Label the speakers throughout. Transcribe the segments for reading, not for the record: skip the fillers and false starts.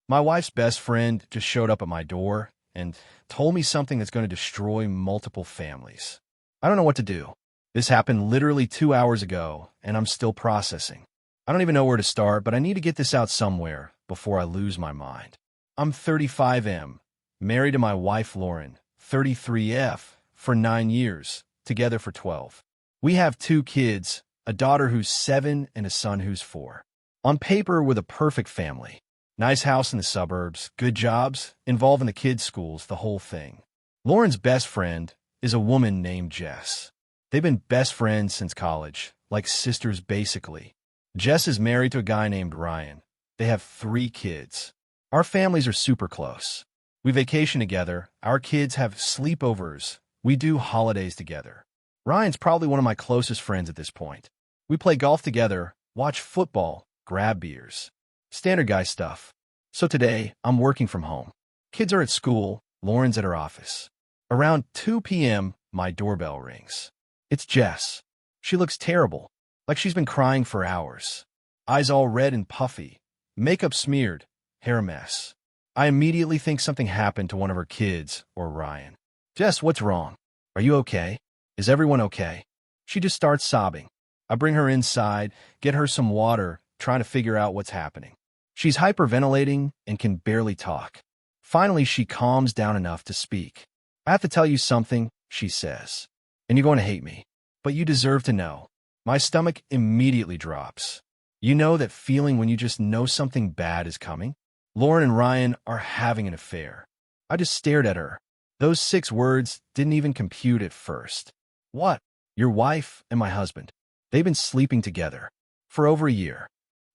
Speaker 1: My wife's best friend just showed up at my door and told me something that's going to destroy multiple families. I don't know what to do. This happened literally 2 hours ago, and I'm still processing. I don't even know where to start, but I need to get this out somewhere before I lose my mind. I'm 35M, married to my wife Lauren, 33F, for 9 years, together for 12. We have 2 kids, a daughter who's 7 and a son who's 4. On paper, we're the perfect family. Nice house in the suburbs, good jobs, involved in the kids' schools, the whole thing. Lauren's best friend is a woman named Jess. They've been best friends since college, like sisters basically. Jess is married to a guy named Ryan. They have 3 kids. Our families are super close. We vacation together, our kids have sleepovers, we do holidays together. Ryan's probably one of my closest friends at this point. We play golf together, watch football, grab beers. Standard guy stuff. So today, I'm working from home. Kids are at school, Lauren's at her office. Around 2 p.m., my doorbell rings. It's Jess. She looks terrible, like she's been crying for hours. Eyes all red and puffy, makeup smeared, hair a mess. I immediately think something happened to one of her kids or Ryan. Jess, what's wrong? Are you okay? Is everyone okay? She just starts sobbing. I bring her inside, get her some water, trying to figure out what's happening. She's hyperventilating and can barely talk. Finally, she calms down enough to speak. I have to tell you something, she says. And you're going to hate me. But you deserve to know. My stomach immediately drops. You know that feeling when you just know something bad is coming? Lauren and Ryan are having an affair. I just stared at her. Those 6 words didn't even compute at first. What? Your wife and my husband. They've been sleeping together for over a year.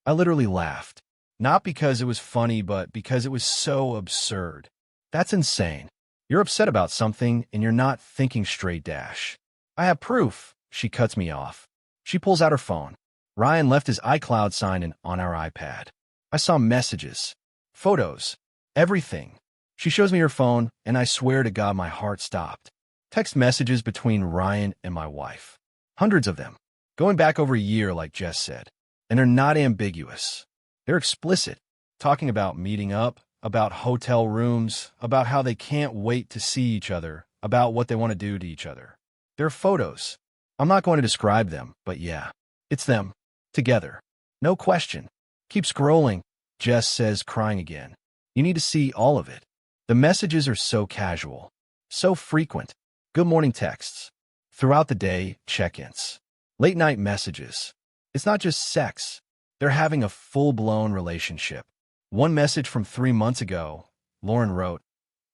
Speaker 1: I literally laughed. Not because it was funny, but because it was so absurd. That's insane. You're upset about something and you're not thinking straight dash. I have proof. She cuts me off. She pulls out her phone. Ryan left his iCloud sign on our iPad. I saw messages, photos, everything. She shows me her phone, and I swear to God my heart stopped. Text messages between Ryan and my wife. Hundreds of them. Going back over a year, like Jess said. And they're not ambiguous. They're explicit, talking about meeting up, about hotel rooms, about how they can't wait to see each other, about what they want to do to each other. They're photos. I'm not going to describe them, but yeah, it's them. Together. No question. Keep scrolling, Jess says, crying again. You need to see all of it. The messages are so casual, so frequent. Good morning texts. Throughout the day, check-ins. Late night messages. It's not just sex. They're having a full-blown relationship. One message from 3 months ago, Lauren wrote,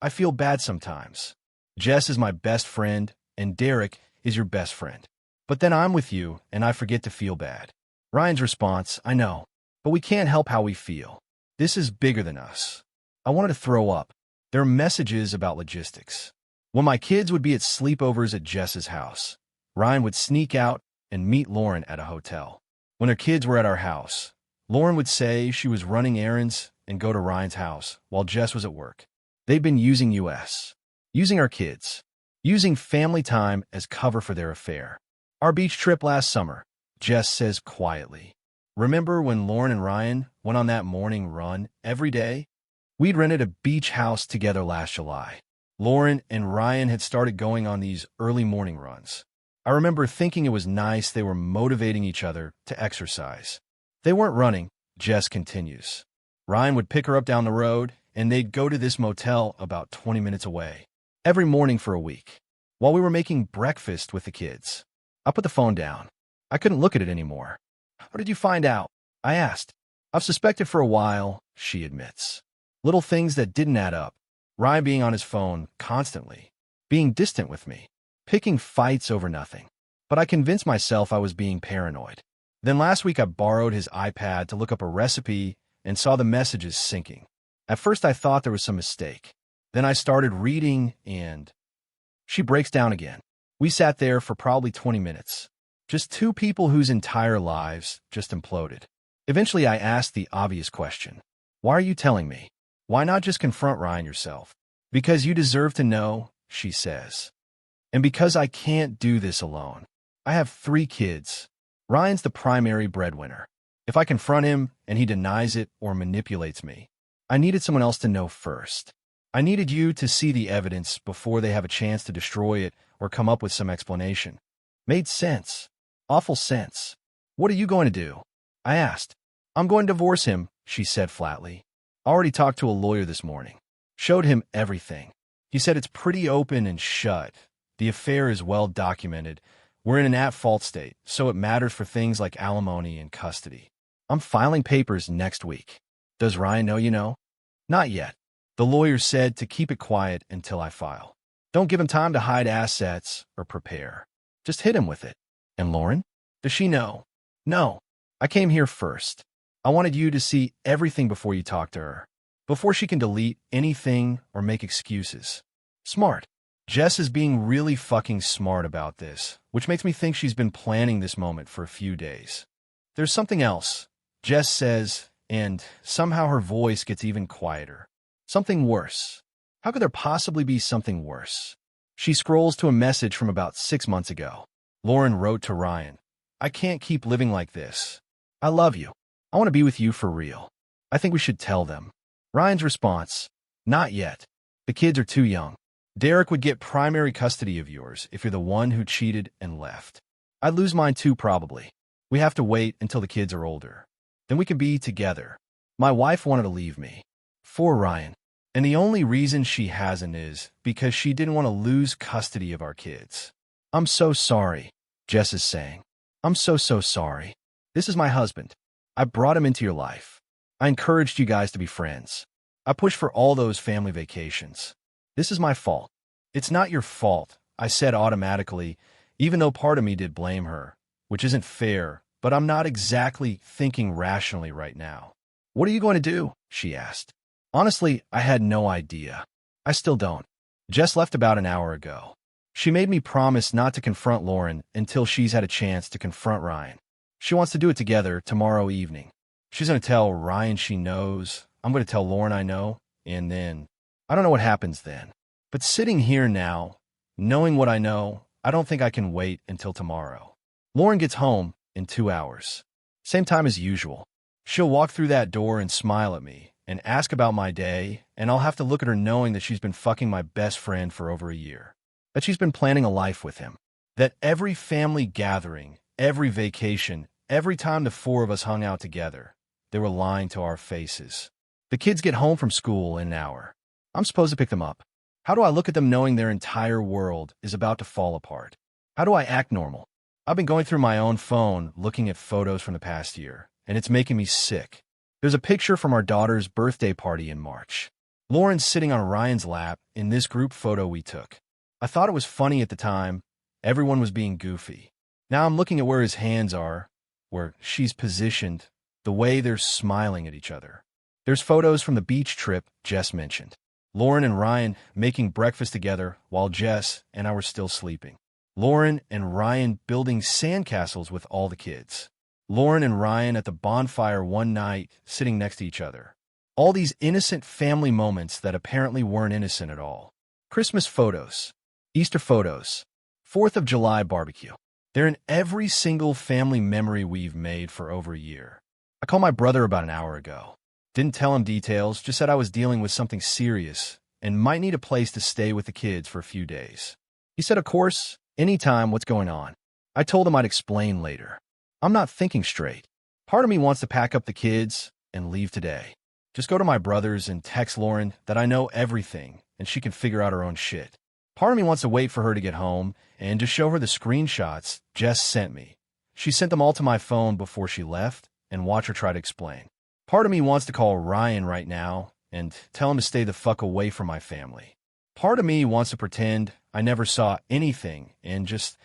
Speaker 1: I feel bad sometimes. Jess is my best friend, and Derek is your best friend. But then I'm with you, and I forget to feel bad. Ryan's response, I know, but we can't help how we feel. This is bigger than us. I wanted to throw up. There are messages about logistics. When my kids would be at sleepovers at Jess's house, Ryan would sneak out and meet Lauren at a hotel. When her kids were at our house, Lauren would say she was running errands and go to Ryan's house while Jess was at work. They'd been using using our kids, using family time as cover for their affair. Our beach trip last summer, Jess says quietly. Remember when Lauren and Ryan went on that morning run every day? We'd rented a beach house together last July. Lauren and Ryan had started going on these early morning runs. I remember thinking it was nice they were motivating each other to exercise. They weren't running, Jess continues. Ryan would pick her up down the road, and they'd go to this motel about 20 minutes away, every morning for a week, while we were making breakfast with the kids. I put the phone down. I couldn't look at it anymore. How did you find out? I asked. I've suspected for a while, she admits. Little things that didn't add up. Ryan being on his phone constantly, being distant with me, picking fights over nothing. But I convinced myself I was being paranoid. Then last week I borrowed his iPad to look up a recipe and saw the messages syncing. At first I thought there was some mistake. Then I started reading and... She breaks down again. We sat there for probably 20 minutes. Just 2 people whose entire lives just imploded. Eventually I asked the obvious question. Why are you telling me? Why not just confront Ryan yourself? Because you deserve to know, she says. And because I can't do this alone. I have 3 kids. Ryan's the primary breadwinner. If I confront him and he denies it or manipulates me, I needed someone else to know first. I needed you to see the evidence before they have a chance to destroy it or come up with some explanation. Made sense. Awful sense. What are you going to do? I asked. I'm going to divorce him, she said flatly. Already talked to a lawyer this morning. Showed him everything. He said it's pretty open and shut. The affair is well documented. We're in an at-fault state, so it matters for things like alimony and custody. I'm filing papers next week. Does Ryan know you know? Not yet. The lawyer said to keep it quiet until I file. Don't give him time to hide assets or prepare. Just hit him with it. And Lauren? Does she know? No. I came here first. I wanted you to see everything before you talk to her. Before she can delete anything or make excuses. Smart. Jess is being really fucking smart about this, which makes me think she's been planning this moment for a few days. There's something else, Jess says, and somehow her voice gets even quieter. Something worse. How could there possibly be something worse? She scrolls to a message from about 6 months ago. Lauren wrote to Ryan, I can't keep living like this. I love you. I want to be with you for real. I think we should tell them. Ryan's response, not yet. The kids are too young. Derek would get primary custody of yours if you're the one who cheated and left. I'd lose mine too, probably. We have to wait until the kids are older. Then we can be together. My wife wanted to leave me. For Ryan. And the only reason she hasn't is because she didn't want to lose custody of our kids. I'm so sorry, Jess is saying. I'm so sorry. This is my husband. I brought him into your life. I encouraged you guys to be friends. I pushed for all those family vacations. This is my fault. It's not your fault, I said automatically, even though part of me did blame her, which isn't fair, but I'm not exactly thinking rationally right now. What are you going to do? She asked. Honestly, I had no idea. I still don't. Jess left about an hour ago. She made me promise not to confront Lauren until she's had a chance to confront Ryan. She wants to do it together tomorrow evening. She's going to tell Ryan she knows. I'm going to tell Lauren I know, and then I don't know what happens then. But sitting here now, knowing what I know, I don't think I can wait until tomorrow. Lauren gets home in 2 hours. Same time as usual. She'll walk through that door and smile at me and ask about my day, and I'll have to look at her knowing that she's been fucking my best friend for over a year. That she's been planning a life with him. That every family gathering, every vacation, every time the four of us hung out together, they were lying to our faces. The kids get home from school in an hour. I'm supposed to pick them up. How do I look at them knowing their entire world is about to fall apart? How do I act normal? I've been going through my own phone looking at photos from the past year, and it's making me sick. There's a picture from our daughter's birthday party in March. Lauren's sitting on Ryan's lap in this group photo we took. I thought it was funny at the time. Everyone was being goofy. Now I'm looking at where his hands are, where she's positioned, the way they're smiling at each other. There's photos from the beach trip Jess mentioned. Lauren and Ryan making breakfast together while Jess and I were still sleeping. Lauren and Ryan building sandcastles with all the kids. Lauren and Ryan at the bonfire one night sitting next to each other. All these innocent family moments that apparently weren't innocent at all. Christmas photos. Easter photos. 4th of July barbecue. They're in every single family memory we've made for over a year. I called my brother about an hour ago. Didn't tell him details, just said I was dealing with something serious and might need a place to stay with the kids for a few days. He said, of course, anytime, what's going on? I told him I'd explain later. I'm not thinking straight. Part of me wants to pack up the kids and leave today. Just go to my brother's and text Lauren that I know everything and she can figure out her own shit. Part of me wants to wait for her to get home and to show her the screenshots Jess sent me. She sent them all to my phone before she left and watch her try to explain. Part of me wants to call Ryan right now and tell him to stay the fuck away from my family. Part of me wants to pretend I never saw anything and just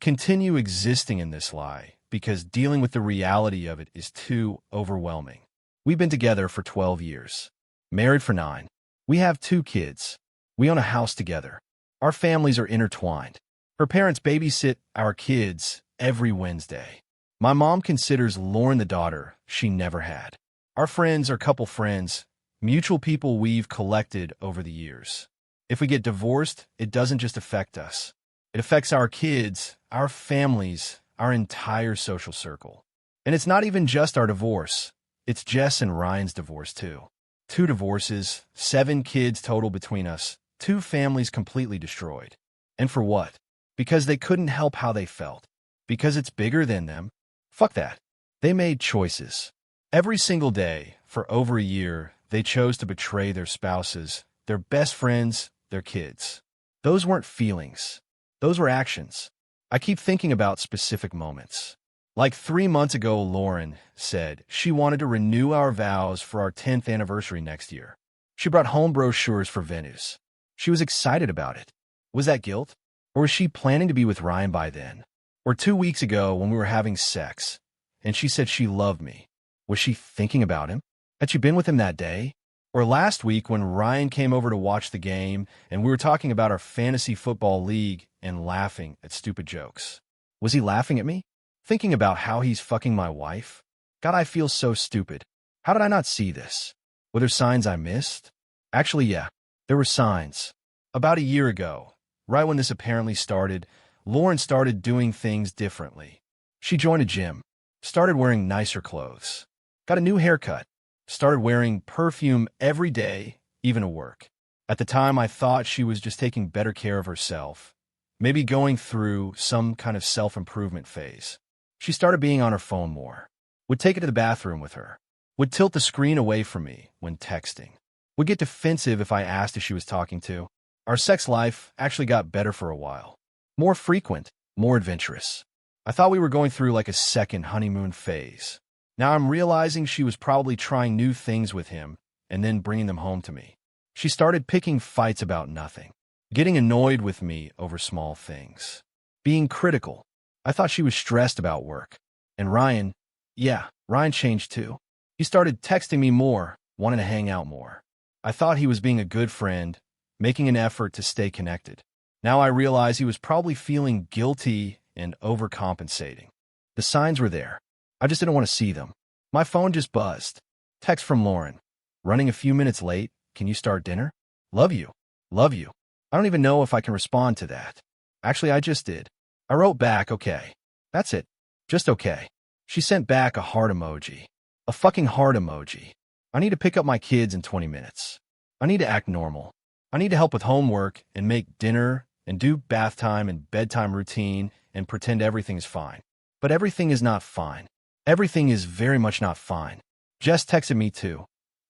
Speaker 1: continue existing in this lie because dealing with the reality of it is too overwhelming. We've been together for 12 years, married for 9. We have 2 kids. We own a house together. Our families are intertwined. Her parents babysit our kids every Wednesday. My mom considers Lauren the daughter she never had. Our friends are couple friends, mutual people we've collected over the years. If we get divorced, it doesn't just affect us. It affects our kids, our families, our entire social circle. And it's not even just our divorce. It's Jess and Ryan's divorce, too. 2 divorces, 7 kids total between us, 2 families completely destroyed. And for what? Because they couldn't help how they felt. Because it's bigger than them. Fuck that. They made choices. Every single day, for over a year, they chose to betray their spouses, their best friends, their kids. Those weren't feelings. Those were actions. I keep thinking about specific moments. Like 3 months ago, Lauren said she wanted to renew our vows for our 10th anniversary next year. She brought home brochures for venues. She was excited about it. Was that guilt? Or was she planning to be with Ryan by then? Or 2 weeks ago when we were having sex, and she said she loved me. Was she thinking about him? Had she been with him that day? Or last week when Ryan came over to watch the game and we were talking about our fantasy football league and laughing at stupid jokes? Was he laughing at me? Thinking about how he's fucking my wife? God, I feel so stupid. How did I not see this? Were there signs I missed? Actually, yeah, there were signs. About a year ago, right when this apparently started, Lauren started doing things differently. She joined a gym, started wearing nicer clothes, got a new haircut, started wearing perfume every day, even to work. At the time, I thought she was just taking better care of herself, maybe going through some kind of self-improvement phase. She started being on her phone more, would take it to the bathroom with her, would tilt the screen away from me when texting, would get defensive if I asked if she was talking to. Our sex life actually got better for a while. More frequent, more adventurous. I thought we were going through like a second honeymoon phase. Now I'm realizing she was probably trying new things with him and then bringing them home to me. She started picking fights about nothing, getting annoyed with me over small things, being critical. I thought she was stressed about work. And Ryan, yeah, Ryan changed too. He started texting me more, wanting to hang out more. I thought he was being a good friend, making an effort to stay connected. Now I realize he was probably feeling guilty and overcompensating. The signs were there. I just didn't want to see them. My phone just buzzed. Text from Lauren. Running a few minutes late. Can you start dinner? Love you. Love you. I don't even know if I can respond to that. Actually, I just did. I wrote back, okay. That's it. Just okay. She sent back a heart emoji. A fucking heart emoji. I need to pick up my kids in 20 minutes. I need to act normal. I need to help with homework and make dinner and do bath time and bedtime routine and pretend everything's fine. But everything is not fine. Everything is very much not fine. Jess texted me too.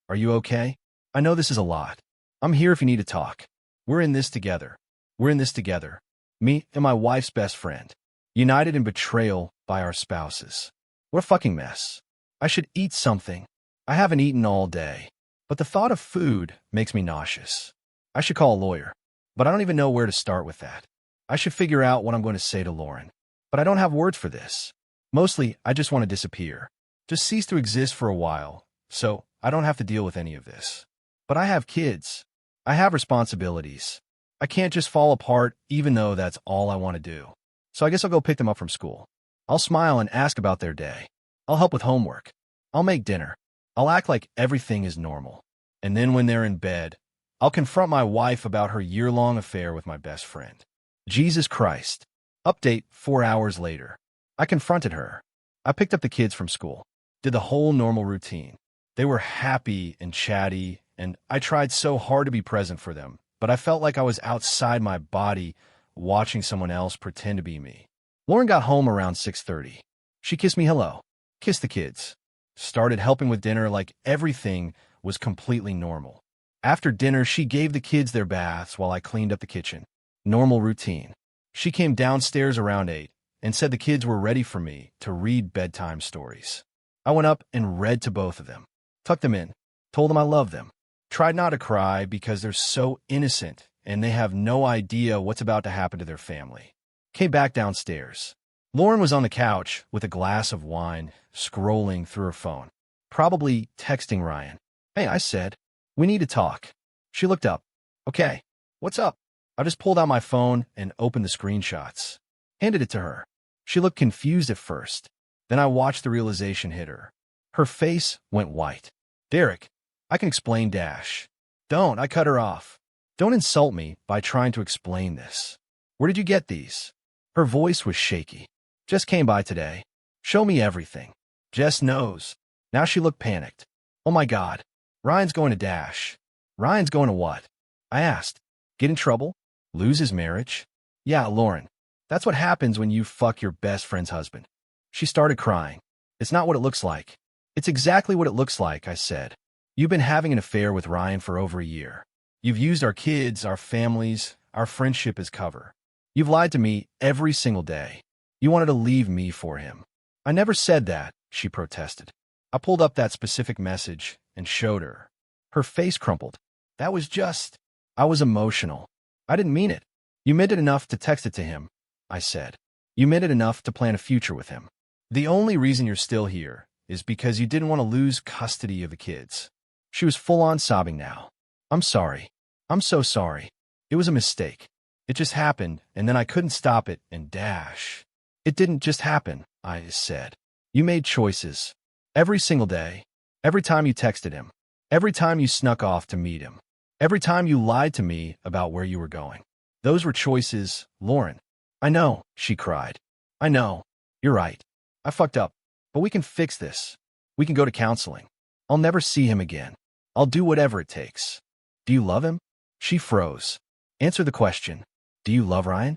Speaker 1: Are you okay? I know this is a lot. I'm here if you need to talk. We're in this together. We're in this together. Me and my wife's best friend. United in betrayal by our spouses. What a fucking mess. I should eat something. I haven't eaten all day. But the thought of food makes me nauseous. I should call a lawyer. But I don't even know where to start with that. I should figure out what I'm going to say to Lauren. But I don't have words for this. Mostly, I just want to disappear. Just cease to exist for a while, so I don't have to deal with any of this. But I have kids. I have responsibilities. I can't just fall apart even though that's all I want to do. So I guess I'll go pick them up from school. I'll smile and ask about their day. I'll help with homework. I'll make dinner. I'll act like everything is normal. And then when they're in bed, I'll confront my wife about her year-long affair with my best friend. Jesus Christ. Update 4 hours later. I confronted her. I picked up the kids from school. Did the whole normal routine. They were happy and chatty, and I tried so hard to be present for them, but I felt like I was outside my body watching someone else pretend to be me. Lauren got home around 6:30. She kissed me hello. Kissed the kids. Started helping with dinner like everything was completely normal. After dinner, she gave the kids their baths while I cleaned up the kitchen. Normal routine. She came downstairs around 8 and said the kids were ready for me to read bedtime stories. I went up and read to both of them. Tucked them in. Told them I loved them. Tried not to cry because they're so innocent and they have no idea what's about to happen to their family. Came back downstairs. Lauren was on the couch with a glass of wine, scrolling through her phone. Probably texting Ryan. Hey, I said, we need to talk. She looked up. Okay, what's up? I just pulled out my phone and opened the screenshots. Handed it to her. She looked confused at first. Then I watched the realization hit her. Her face went white. Derek, I can explain Dash. Don't, I cut her off. Don't insult me by trying to explain this. Where did you get these? Her voice was shaky. Jess came by today. Show me everything. Jess knows. Now she looked panicked. Oh my God. Ryan's going to dash. Ryan's going to what? I asked. Get in trouble? Lose his marriage? Yeah, Lauren. That's what happens when you fuck your best friend's husband. She started crying. It's not what it looks like. It's exactly what it looks like, I said. You've been having an affair with Ryan for over a year. You've used our kids, our families, our friendship as cover. You've lied to me every single day. You wanted to leave me for him. I never said that, she protested. I pulled up that specific message and showed her. Her face crumpled. That was just... I was emotional. I didn't mean it. You meant it enough to text it to him, I said. You meant it enough to plan a future with him. The only reason you're still here is because you didn't want to lose custody of the kids. She was full-on sobbing now. I'm sorry. I'm so sorry. It was a mistake. It just happened, and then I couldn't stop it and dash. It didn't just happen, I said. You made choices. Every single day. Every time you texted him. Every time you snuck off to meet him. Every time you lied to me about where you were going. Those were choices, Lauren. I know, she cried. I know. You're right. I fucked up. But we can fix this. We can go to counseling. I'll never see him again. I'll do whatever it takes. Do you love him? She froze. Answer the question. Do you love Ryan?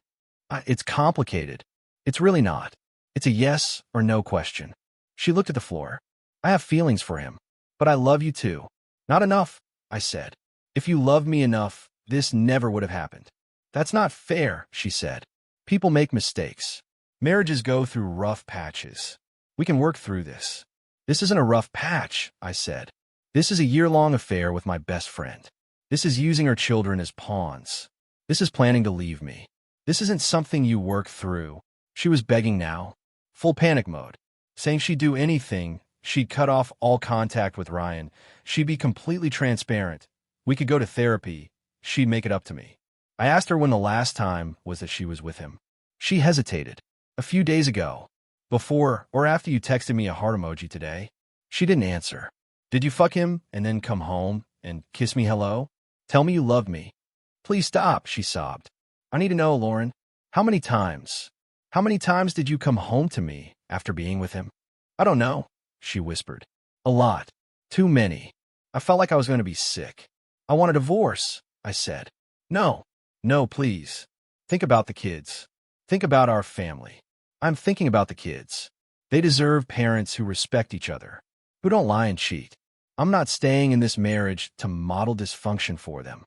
Speaker 1: It's complicated. It's really not. It's a yes or no question. She looked at the floor. I have feelings for him. But I love you too. Not enough, I said. If you loved me enough, this never would have happened. That's not fair, she said. People make mistakes. Marriages go through rough patches. We can work through this. This isn't a rough patch, I said. This is a year-long affair with my best friend. This is using her children as pawns. This is planning to leave me. This isn't something you work through. She was begging now. Full panic mode. Saying she'd do anything. She'd cut off all contact with Ryan. She'd be completely transparent. We could go to therapy. She'd make it up to me. I asked her when the last time was that she was with him. She hesitated. A few days ago. Before or after you texted me a heart emoji today. She didn't answer. Did you fuck him and then come home and kiss me hello? Tell me you love me. Please stop, she sobbed. I need to know, Lauren. How many times? How many times did you come home to me after being with him? I don't know, she whispered. A lot. Too many. I felt like I was going to be sick. I want a divorce, I said. No. No, please. Think about the kids. Think about our family. I'm thinking about the kids. They deserve parents who respect each other, who don't lie and cheat. I'm not staying in this marriage to model dysfunction for them.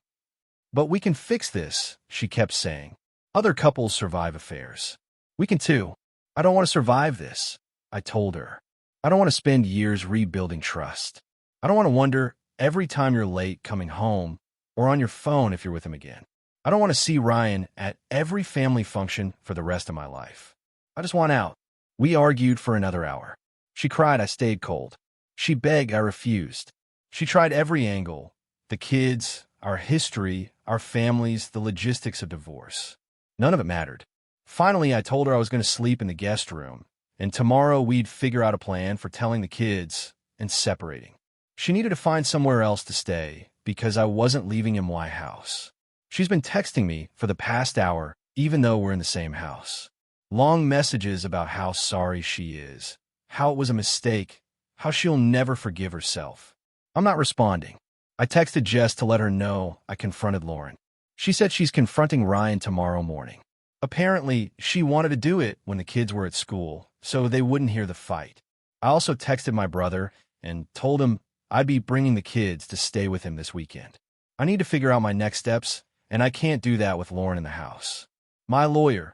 Speaker 1: But we can fix this, she kept saying. Other couples survive affairs. We can too. I don't want to survive this, I told her. I don't want to spend years rebuilding trust. I don't want to wonder every time you're late coming home or on your phone if you're with him again. I don't want to see Ryan at every family function for the rest of my life. I just want out. We argued for another hour. She cried, I stayed cold. She begged, I refused. She tried every angle. The kids, our history, our families, the logistics of divorce. None of it mattered. Finally, I told her I was going to sleep in the guest room, and tomorrow we'd figure out a plan for telling the kids and separating. She needed to find somewhere else to stay because I wasn't leaving in my house. She's been texting me for the past hour, even though we're in the same house. Long messages about how sorry she is, how it was a mistake, how she'll never forgive herself. I'm not responding. I texted Jess to let her know I confronted Lauren. She said she's confronting Ryan tomorrow morning. Apparently, she wanted to do it when the kids were at school, so they wouldn't hear the fight. I also texted my brother and told him I'd be bringing the kids to stay with him this weekend. I need to figure out my next steps, and I can't do that with Lauren in the house. My lawyer.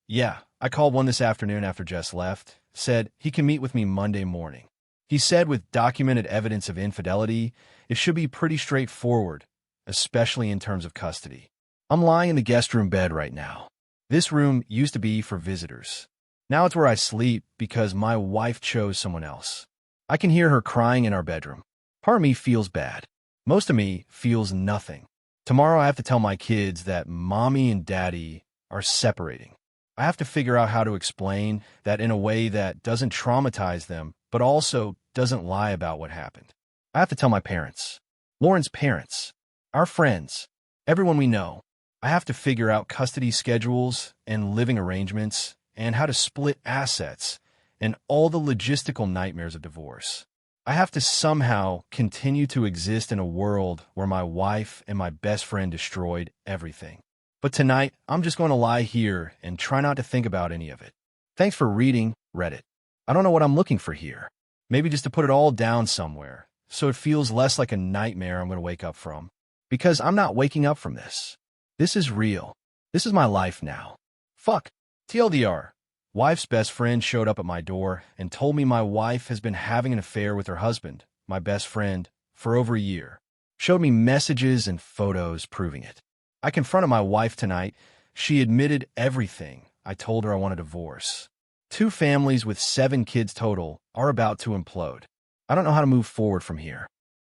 Speaker 1: Yeah, I called one this afternoon after Jess left, said he can meet with me Monday morning. He said with documented evidence of infidelity, it should be pretty straightforward, especially in terms of custody. I'm lying in the guest room bed right now. This room used to be for visitors. Now it's where I sleep because my wife chose someone else. I can hear her crying in our bedroom. Part of me feels bad. Most of me feels nothing. Tomorrow I have to tell my kids that mommy and daddy are separating. I have to figure out how to explain that in a way that doesn't traumatize them, but also doesn't lie about what happened. I have to tell my parents, Lauren's parents, our friends, everyone we know. I have to figure out custody schedules and living arrangements and how to split assets and all the logistical nightmares of divorce. I have to somehow continue to exist in a world where my wife and my best friend destroyed everything. But tonight, I'm just going to lie here and try not to think about any of it. Thanks for reading, Reddit. I don't know what I'm looking for here. Maybe just to put it all down somewhere, so it feels less like a nightmare I'm going to wake up from. Because I'm not waking up from this. This is real. This is my life now. Fuck. TLDR. Wife's best friend showed up at my door and told me my wife has been having an affair with her husband, my best friend, for over a year. Showed me messages and photos proving it. I confronted my wife tonight. She admitted everything. I told her I want a divorce. 2 families with 7 kids total are about to implode. I don't know how to move forward from here.